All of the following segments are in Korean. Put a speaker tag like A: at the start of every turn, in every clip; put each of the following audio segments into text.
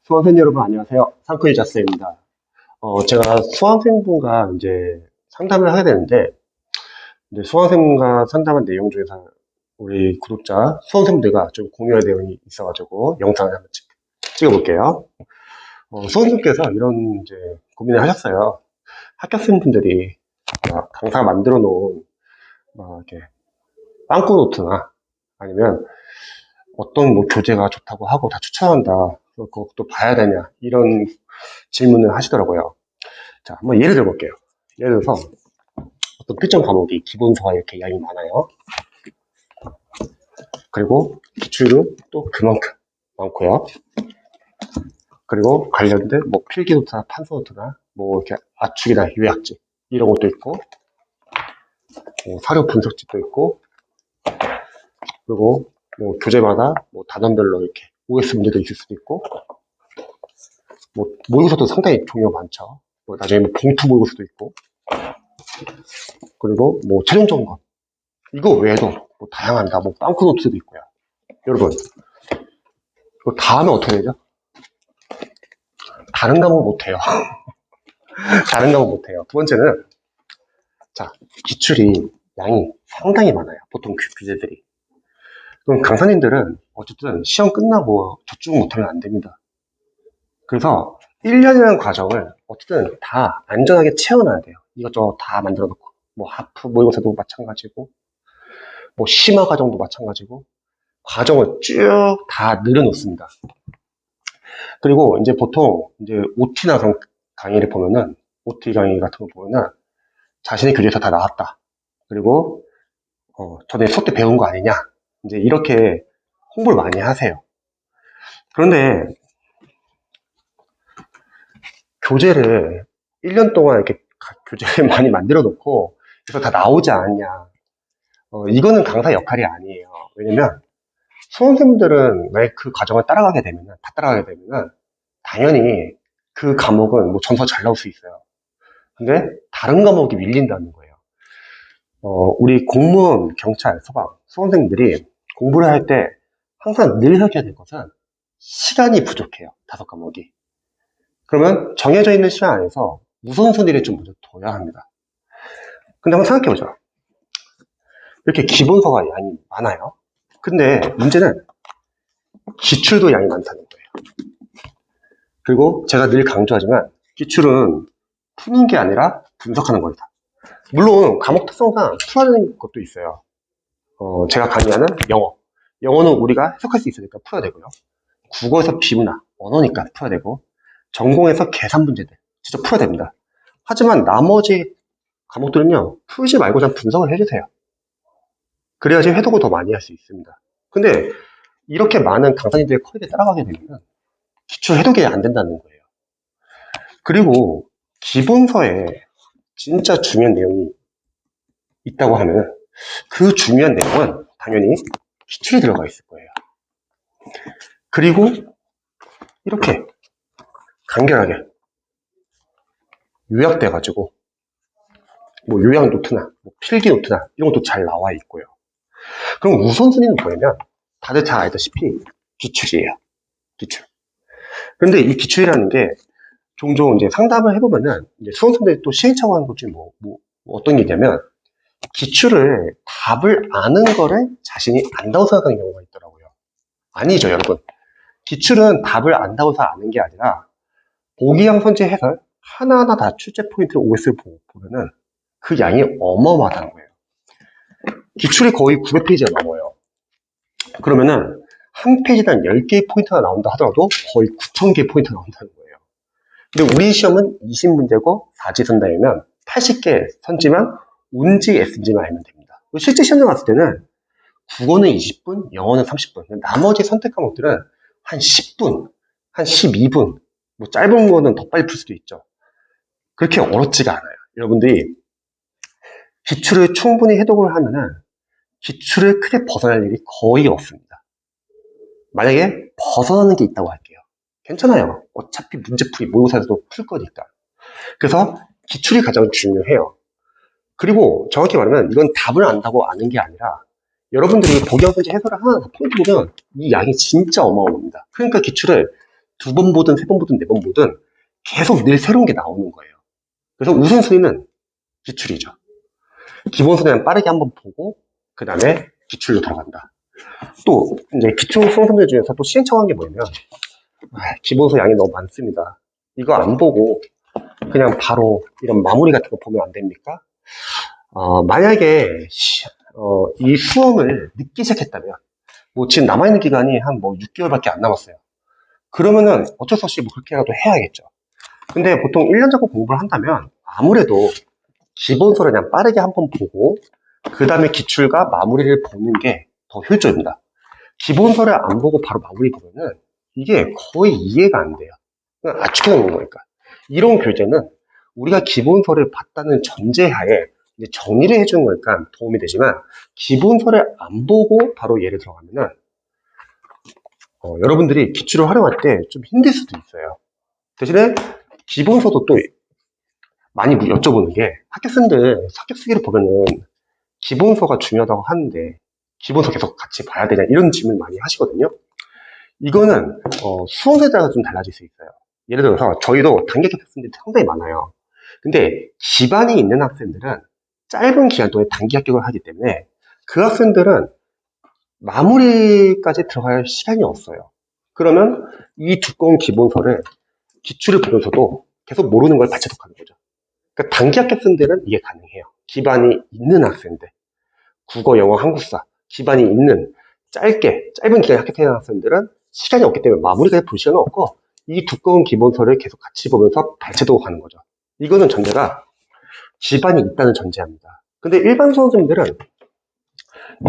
A: 수강생 여러분 안녕하세요. 상크이 자스입니다. 제가 수강생분과 이제 상담을 하게 되는데, 이제 수강생과 상담한 내용 중에서 우리 구독자, 수강생분들과 좀 공유할 내용이 있어가지고 영상을 한번 찍어볼게요. 수강생께서 이런 이제 고민을 하셨어요. 합격생분들이 강사가 만들어 놓은 이렇게 빵꾸 노트나 아니면 어떤 뭐 교재가 좋다고 하고 다 추천한다. 그것도 봐야 되냐. 이런 질문을 하시더라고요. 자, 한번 예를 들어볼게요. 예를 들어서 어떤 특정 과목이 기본서가 이렇게 양이 많아요. 그리고 기출도 또 그만큼 많고요. 그리고 관련된 뭐 필기노트나 판서노트나 뭐 이렇게 압축이나 요약집 이런 것도 있고, 사료 분석집도 있고, 그리고 뭐 교재마다 뭐 단원별로 이렇게 OS 문제도 있을 수도 있고, 뭐 모의고사도 상당히 종류가 많죠. 뭐 나중에 뭐 봉투 모의고사도 있고, 그리고 뭐 최종 점검 이거 외에도 뭐 다양합니다. 뭐 빵꾸 노트도 있고요. 여러분, 이거 다 하면 어떻게 되죠? 다른 과목 못해요. 다른 과목 못해요. 두 번째는, 자, 기출이 양이 상당히 많아요. 보통 교재들이. 그럼 강사님들은 어쨌든 시험 끝나고 저축 못하면 안 됩니다. 그래서 1년이라는 과정을 어쨌든 다 안전하게 채워놔야 돼요. 이것저것 다 만들어 놓고. 뭐 하프 모의고사도 마찬가지고, 뭐 심화 과정도 마찬가지고, 과정을 쭉 다 늘어놓습니다. 그리고 이제 보통 이제 OT나 강의를 보면은, OT 강의 같은 거 보면은 자신의 교재에서 다 나왔다. 그리고 전에 수업 때 배운 거 아니냐. 이제 이렇게 홍보를 많이 하세요. 그런데 교재를 1년 동안 이렇게 교재를 많이 만들어 놓고 그래서 다 나오지 않았냐. 이거는 강사 역할이 아니에요. 왜냐면 수험생들은 왜 그 과정을 따라가게 되면은 다 따라가게 되면은 당연히 그 과목은 뭐 점수가 잘 나올 수 있어요. 근데 다른 과목이 밀린다는 거예요. 우리 공무원, 경찰, 소방, 수험생들이 공부를 할 때 항상 늘 생각해야 될 것은 시간이 부족해요. 5과목이. 그러면 정해져 있는 시간 안에서 우선순위를 좀 먼저 둬야 합니다. 근데 한번 생각해보죠. 이렇게 기본서가 양이 많아요. 근데 문제는 기출도 양이 많다는 거예요. 그리고 제가 늘 강조하지만 기출은 푸는 게 아니라 분석하는 거다. 물론 과목 특성상 풀어야 되는 것도 있어요. 제가 강의하는 영어. 영어는 우리가 해석할 수 있으니까 풀어야 되고요. 국어에서 비문학, 언어니까 풀어야 되고, 전공에서 계산 문제들 진짜 풀어야 됩니다. 하지만 나머지 과목들은요, 풀지 말고 그냥 분석을 해주세요. 그래야지 회독을 더 많이 할 수 있습니다. 근데 이렇게 많은 강사님들의 커리에 따라가게 되면 기출 해독이 안 된다는 거예요. 그리고 기본서에 진짜 중요한 내용이 있다고 하면 그 중요한 내용은 당연히 기출이 들어가 있을 거예요. 그리고 이렇게 간결하게 요약돼가지고 뭐 요약 노트나 뭐 필기 노트나 이런 것도 잘 나와 있고요. 그럼 우선순위는 뭐냐면 다들 잘 알다시피 기출이에요. 기출. 그런데 이 기출이라는 게 종종 이제 상담을 해보면은 이제 수험생들이 또 시행착오 하는 것 중에 뭐 어떤 게 있냐면 기출을 답을 아는 거를 자신이 안다고 생각하는 경우가 있더라고요. 아니죠, 여러분. 기출은 답을 안다고 해서 아는 게 아니라 보기형 선제 해설 하나하나 다 출제 포인트를 OS를 보면은 그 양이 어마어마하다는 거예요. 기출이 거의 900페이지가 넘어요. 그러면은 한 페이지당 10개의 포인트가 나온다 하더라도 거의 9,000개의 포인트가 나온다는 거예요. 근데 우리 시험은 20문제고 4지선다이면 80개 선지만 운지 S인지만 알면 됩니다. 실제 시험장 갔을 때는 국어는 20분, 영어는 30분, 나머지 선택 과목들은 한 10분, 한 12분, 뭐 짧은 거는 더 빨리 풀 수도 있죠. 그렇게 어렵지가 않아요. 여러분들이 기출을 충분히 해독을 하면은 기출을 크게 벗어날 일이 거의 없습니다. 만약에 벗어나는 게 있다고 할게요. 괜찮아요. 어차피 문제풀이 모의고사에서도 풀 거니까. 그래서 기출이 가장 중요해요. 그리고 정확히 말하면 이건 답을 안다고 아는 게 아니라 여러분들이 보기형 문제 해설을 하나 다 포인트 보면 이 양이 진짜 어마어마합니다. 그러니까 기출을 두 번 보든 세 번 보든 네 번 보든 계속 늘 새로운 게 나오는 거예요. 그래서 우선순위는 기출이죠. 기본순위는 빠르게 한번 보고 그 다음에 기출로 들어간다. 또 이제 기출 수험생들 중에서 또 시행착오한 게 뭐냐면 기본서 양이 너무 많습니다. 이거 안 보고 그냥 바로 이런 마무리 같은 거 보면 안 됩니까? 만약에 이 수험을 늦게 시작했다면 뭐 지금 남아있는 기간이 한 뭐 6개월밖에 안 남았어요. 그러면은 어쩔 수 없이 뭐 그렇게라도 해야겠죠. 근데 보통 1년 잡고 공부를 한다면 아무래도 기본서를 그냥 빠르게 한번 보고 그 다음에 기출과 마무리를 보는 게 더 효율적입니다. 기본서를 안 보고 바로 마무리 보면은 이게 거의 이해가 안 돼요. 그냥 압축해 놓는 거니까. 이런 교재는 우리가 기본서를 봤다는 전제하에 이제 정리를 해주는 거니까 도움이 되지만 기본서를 안 보고 바로 예를 들어가면은 여러분들이 기출을 활용할 때 좀 힘들 수도 있어요. 대신에 기본서도 또 많이 여쭤보는 게 학교생들 합격 수기를 보면은 기본서가 중요하다고 하는데 기본서 계속 같이 봐야 되냐 이런 질문 많이 하시거든요. 이거는 수험에 따라 좀 달라질 수 있어요. 예를 들어서 저희도 단기 학생들이 상당히 많아요. 근데 기반이 있는 학생들은 짧은 기간 동안 단기 합격을 하기 때문에 그 학생들은 마무리까지 들어갈 시간이 없어요. 그러면 이 두꺼운 기본서를 기출을 보면서도 계속 모르는 걸 발췌독하는 거죠. 그러니까 단기 합격생들은 이게 가능해요. 기반이 있는 학생들, 국어, 영어, 한국사 기반이 있는 짧은 기간에 합격하는 학생들은 시간이 없기 때문에 마무리까지 볼 시간은 없고 이 두꺼운 기본서를 계속 같이 보면서 발췌독하는 거죠. 이거는 전제가 기반이 있다는 전제합니다. 근데 일반 수험생들은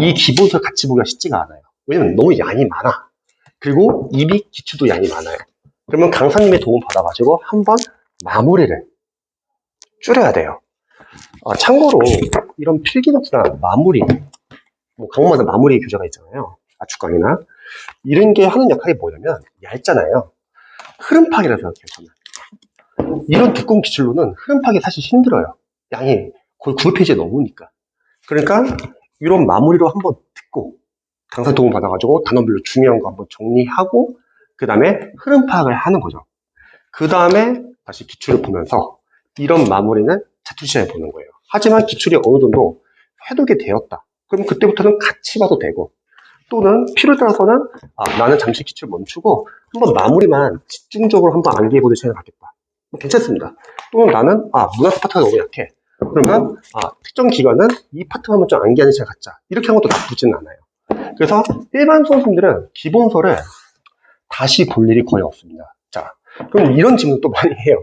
A: 이 기본서를 같이 보기가 쉽지가 않아요. 왜냐면 너무 양이 많아. 그리고 이미 기출도 양이 많아요. 그러면 강사님의 도움 받아가지고 한번 마무리를 줄여야 돼요. 참고로 이런 필기노트나 마무리, 뭐 과목마다 마무리 교재가 있잖아요. 압축강이나 이런 게 하는 역할이 뭐냐면 얇잖아요. 흐름 파기라고 생각해요. 저는 이런 두꺼운 기출로는 흐름 파기 사실 힘들어요. 양이 거의 900페이지에 넘으니까. 그러니까 이런 마무리로 한번 듣고 강사 도움 받아가지고 단원별로 중요한 거 한번 정리하고 그 다음에 흐름 파악을 하는 거죠. 그 다음에 다시 기출을 보면서 이런 마무리는 자투 시간에 보는 거예요. 하지만 기출이 어느 정도 해독이 되었다. 그럼 그때부터는 같이 봐도 되고 또는 필요에 따라서는 나는 잠시 기출 멈추고 한번 마무리만 집중적으로 한번 암기해보는 시간을 갖겠다. 괜찮습니다. 또는 나는 문학사 파트가 너무 약해. 그러면 특정 기간은 이 파트만 한번 좀 암기하는 시간을 갖자. 이렇게 한 것도 나쁘지는 않아요. 그래서 일반 수험생들은 기본서를 다시 볼 일이 거의 없습니다. 자, 그럼 이런 질문 또 많이 해요.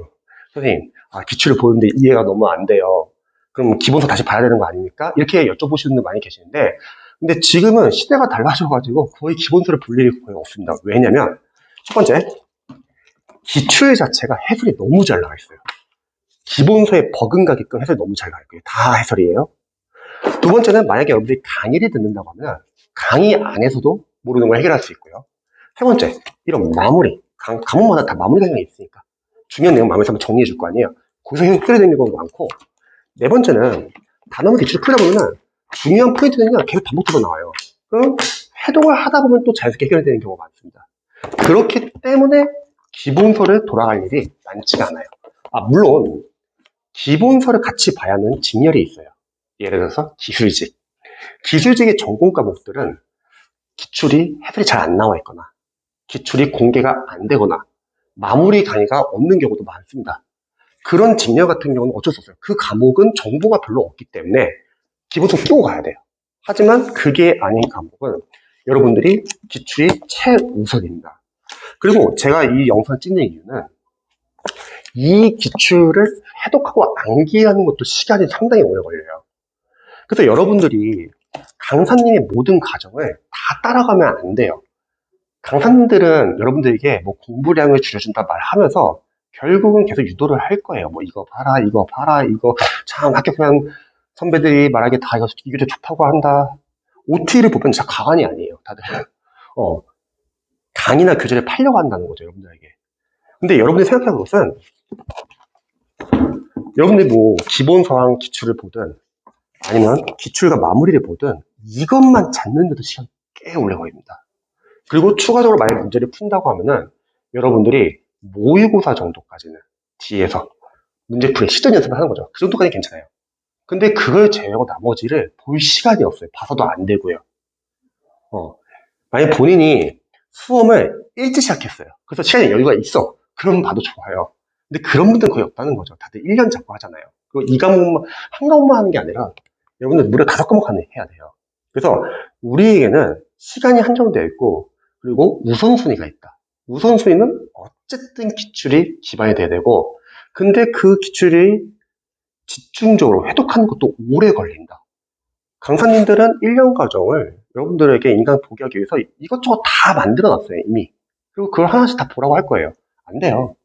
A: 선생님, 기출을 보는데 이해가 너무 안 돼요. 그럼 기본서 다시 봐야 되는 거 아닙니까? 이렇게 여쭤보시는 분들 많이 계시는데 근데 지금은 시대가 달라져가지고 거의 기본서를 볼 일이 거의 없습니다. 왜냐면 첫 번째, 기출 자체가 해설이 너무 잘 나와 있어요. 기본서에 버금가게끔 해설이 너무 잘 나와 있고요. 다 해설이에요. 두 번째는 만약에 여러분들이 강의를 듣는다고 하면 강의 안에서도 모르는 걸 해결할 수 있고요. 세 번째, 이런 마무리. 과목마다 다 마무리 과정이 있으니까 중요한 내용 마음에서 한번 정리해 줄 거 아니에요. 거기서 해결되는 경우가 많고 네 번째는 단어만 기출을 풀다 보면 중요한 포인트는 계속 반복적으로 나와요. 그럼 해독을 하다 보면 또 자연스럽게 해결되는 경우가 많습니다. 그렇기 때문에 기본서를 돌아갈 일이 많지가 않아요. 물론 기본서를 같이 봐야 하는 직렬이 있어요. 예를 들어서 기술직. 기술직의 전공 과목들은 기출이 해설이 잘 안 나와 있거나 기출이 공개가 안 되거나 마무리 강의가 없는 경우도 많습니다. 그런 직렬 같은 경우는 어쩔 수 없어요. 그 과목은 정보가 별로 없기 때문에 기본서 끼고 가야 돼요. 하지만 그게 아닌 과목은 여러분들이 기출이 최우선입니다. 그리고 제가 이 영상 찍는 이유는 이 기출을 해독하고 암기하는 것도 시간이 상당히 오래 걸려요. 그래서 여러분들이 강사님의 모든 과정을 다 따라가면 안 돼요. 강사님들은 여러분들에게 뭐 공부량을 줄여준다 말하면서 결국은 계속 유도를 할 거예요. 뭐 이거 봐라, 이거 봐라, 이거 참 합격한 선배들이 말하기에 다 이거 좀 좋다고 한다. OT를 보면 진짜 가관이 아니에요, 다들. 강의나 교재를 팔려고 한다는 거죠, 여러분들에게. 근데 여러분들이 생각하는 것은 여러분들이 뭐 기본 서학 기출을 보든 아니면 기출과 마무리를 보든 이것만 찾는데도 시간이 꽤 오래 걸립니다. 그리고 추가적으로 만약 문제를 푼다고 하면은 여러분들이 모의고사 정도까지는 뒤에서 문제풀이 시전 연습을 하는 거죠. 그 정도까지 괜찮아요. 근데 그걸 제외하고 나머지를 볼 시간이 없어요. 봐서도 안 되고요. 만약 본인이 수험을 일찍 시작했어요. 그래서 시간에 여유가 있어. 그럼 봐도 좋아요. 근데 그런 분들은 거의 없다는 거죠. 다들 1년 잡고 하잖아요. 그리고 이 과목만, 한 과목만 하는 게 아니라 여러분들 무려 5과목 해야 돼요. 그래서 우리에게는 시간이 한정되어 있고, 그리고 우선순위가 있다. 우선순위는 어쨌든 기출이 기반이 돼야 되고, 근데 그 기출이 집중적으로 회독하는 것도 오래 걸린다. 강사님들은 1년 과정을 여러분들에게 인간 포기하기 위해서 이것저것 다 만들어 놨어요, 이미. 그리고 그걸 하나씩 다 보라고 할 거예요. 안 돼요.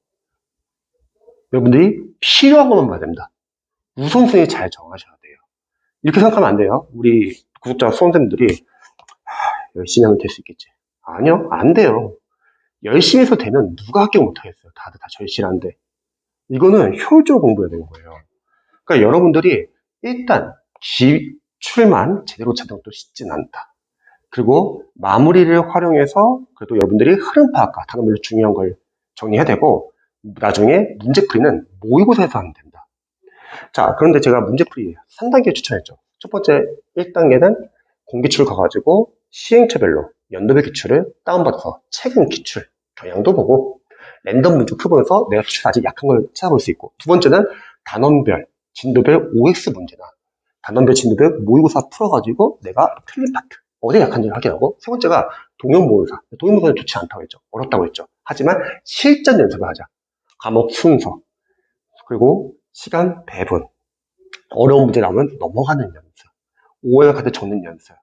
A: 여러분들이 필요한 것만 봐야 됩니다. 우선순위 잘 정하셔야 돼요. 이렇게 생각하면 안 돼요. 우리 구독자 수험생들이 열심히 하면 될 수 있겠지. 아니요, 안 돼요. 열심히 해서 되면 누가 합격 못하겠어요. 다들 다 절실한데. 이거는 효율적으로 공부해야 되는 거예요. 그러니까 여러분들이 일단 기출만 제대로 찾는 것도 쉽진 않다. 그리고 마무리를 활용해서 그래도 여러분들이 흐름 파악과 단어별로 중요한 걸 정리해야 되고, 나중에 문제풀이는 모의고사에서 하면 된다. 자, 그런데 제가 문제풀이 3단계 추천했죠. 첫 번째 1단계는 공기출 가가지고 시행처별로 연도별 기출을 다운받아서 최근 기출 경향도 보고 랜덤 문제 풀면서 내가 기출 아직 약한 걸 찾아볼 수 있고, 두 번째는 단원별, 진도별 OX 문제나 단원별, 진도별 모의고사 풀어가지고 내가 틀린 파트, 어디 약한지를 확인하고, 세 번째가 동형 모의고사. 동형 모의고사는 좋지 않다고 했죠. 어렵다고 했죠. 하지만 실전 연습을 하자. 과목 순서, 그리고 시간 배분, 어려운 문제 나오면 넘어가는 연습, 오해가 가득 적는 연습,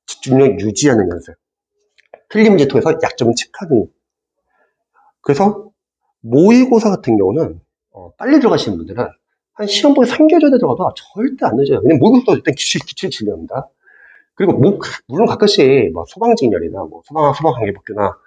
A: 집중력 유지하는 연습, 틀린 문제 통해서 약점을 체크하는. 그래서 모의고사 같은 경우는 빨리 들어가시는 분들은 한 시험 보기 3개월 전에 들어가도 절대 안 늦어요. 왜냐면 모의고사도 일단 기출 진료입니다. 그리고 물론 가끔씩 뭐 소방직렬이나 뭐 소방관계법규나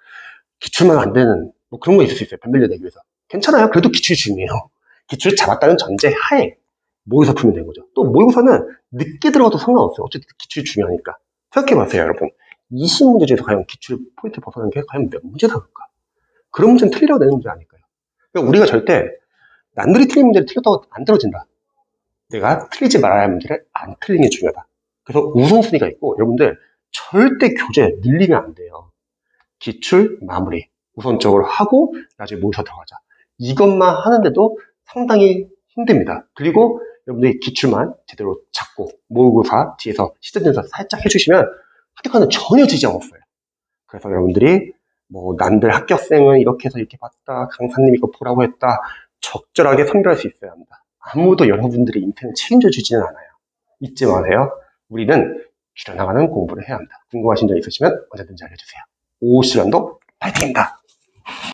A: 기출만 안 되는 뭐 그런 거 있을 수 있어요. 변별력 내기 위해서. 괜찮아요. 그래도 기출이 중요해요. 기출을 잡았다는 전제 하에 모의고사 풀면 되는 거죠. 또 모의고사는 늦게 들어가도 상관없어요. 어쨌든 기출이 중요하니까. 생각해보세요, 여러분. 20문제 중에서 과연 기출 포인트 벗어나는 게 과연 몇 문제 나올까? 그런 문제는 틀리려고 내는 문제 아닐까요? 그러니까 우리가 절대 남들이 틀린 문제를 틀렸다고 안 떨어진다. 내가 틀리지 말아야 할 문제를 안 틀리는 게 중요하다. 그래서 우선순위가 있고, 여러분들 절대 교재 늘리면 안 돼요. 기출, 마무리 우선적으로 하고 나중에 모의고사 들어가자. 이것만 하는데도 상당히 힘듭니다. 그리고 여러분들이 기출만 제대로 잡고 모의고사 뒤에서 시전연습 살짝 해주시면 합격하는 전혀 지장 없어요. 그래서 여러분들이 뭐 남들 합격생은 이렇게 해서 이렇게 봤다, 강사님 이거 보라고 했다, 적절하게 선별할 수 있어야 합니다. 아무도 여러분들의 인생을 책임져 주지는 않아요. 잊지 마세요. 우리는 줄여나가는 공부를 해야 합니다. 궁금하신 점 있으시면 언제든지 알려주세요. 오후 시간도 파이팅입니다.